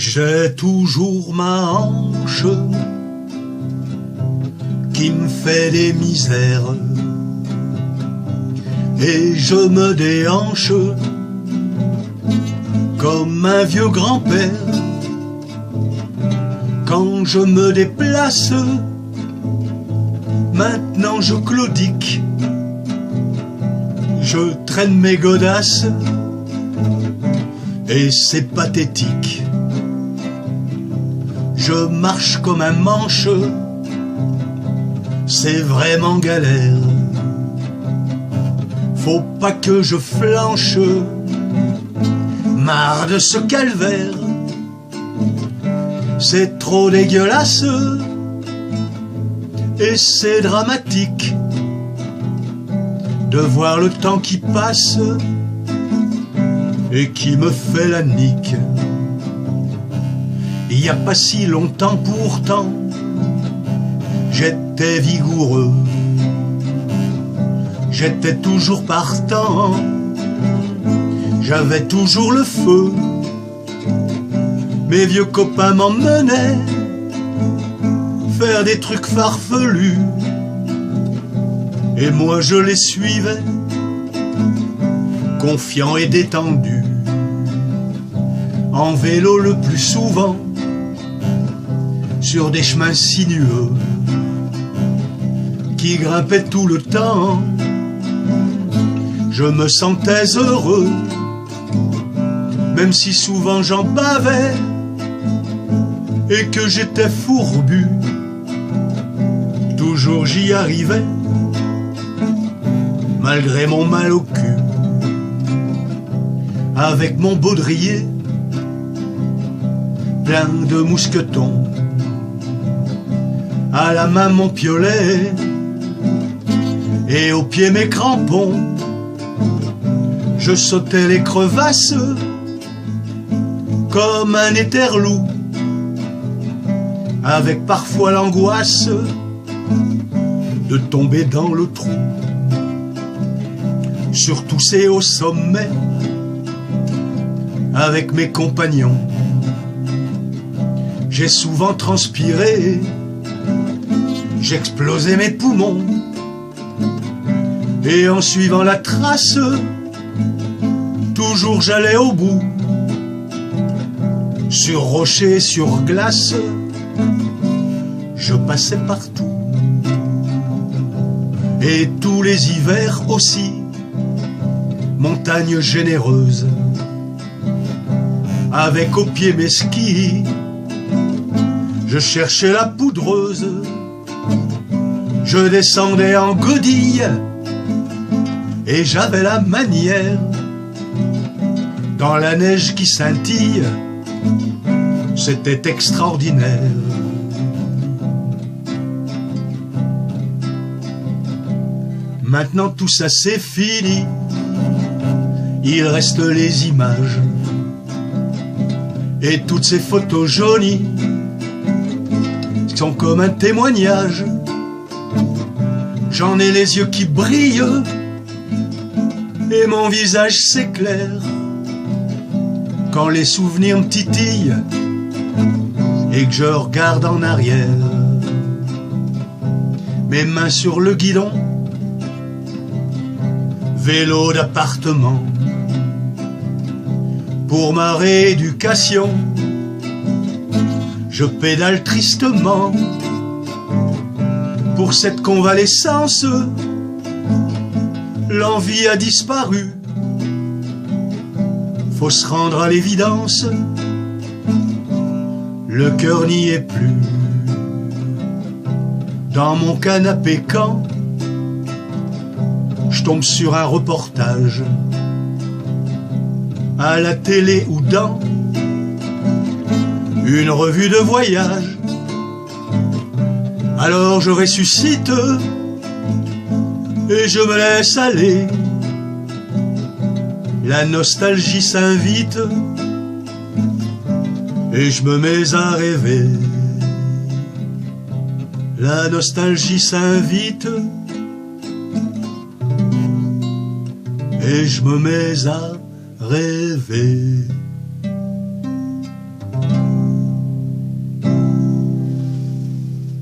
J'ai toujours ma hanche qui me fait des misères et je me déhanche comme un vieux grand-père. Quand je me déplace, maintenant je claudique, je traîne mes godasses et c'est pathétique. Je marche comme un manche, c'est vraiment galère. Faut pas que je flanche, marre de ce calvaire. C'est trop dégueulasse et c'est dramatique de voir le temps qui passe et qui me fait la nique. Il y a pas si longtemps pourtant, j'étais vigoureux, j'étais toujours partant, j'avais toujours le feu. Mes vieux copains m'emmenaient faire des trucs farfelus et moi je les suivais, confiant et détendu, en vélo le plus souvent, sur des chemins sinueux qui grimpaient tout le temps. Je me sentais heureux, même si souvent j'en bavais et que j'étais fourbu. Toujours j'y arrivais, malgré mon mal au cul. Avec mon baudrier plein de mousquetons, à la main mon piolet et aux pieds mes crampons. Je sautais les crevasses comme un éterlou, avec parfois l'angoisse de tomber dans le trou. Surtout c'est au sommet, avec mes compagnons, j'ai souvent transpiré, j'explosais mes poumons, et en suivant la trace, toujours j'allais au bout. Sur rocher, sur glace, je passais partout. Et tous les hivers aussi, montagne généreuse, avec au pied mes skis, je cherchais la poudreuse. Je descendais en godille et j'avais la manière, dans la neige qui scintille, c'était extraordinaire. Maintenant tout ça c'est fini, il reste les images et toutes ces photos jaunies sont comme un témoignage. J'en ai les yeux qui brillent et mon visage s'éclaire quand les souvenirs me titillent et que je regarde en arrière. Mes mains sur le guidon, vélo d'appartement, pour ma rééducation, je pédale tristement. Pour cette convalescence, l'envie a disparu. Faut se rendre à l'évidence, le cœur n'y est plus. Dans mon canapé quand je tombe sur un reportage, à la télé ou dans une revue de voyage, alors je ressuscite et je me laisse aller. La nostalgie s'invite et je me mets à rêver. La nostalgie s'invite et je me mets à rêver.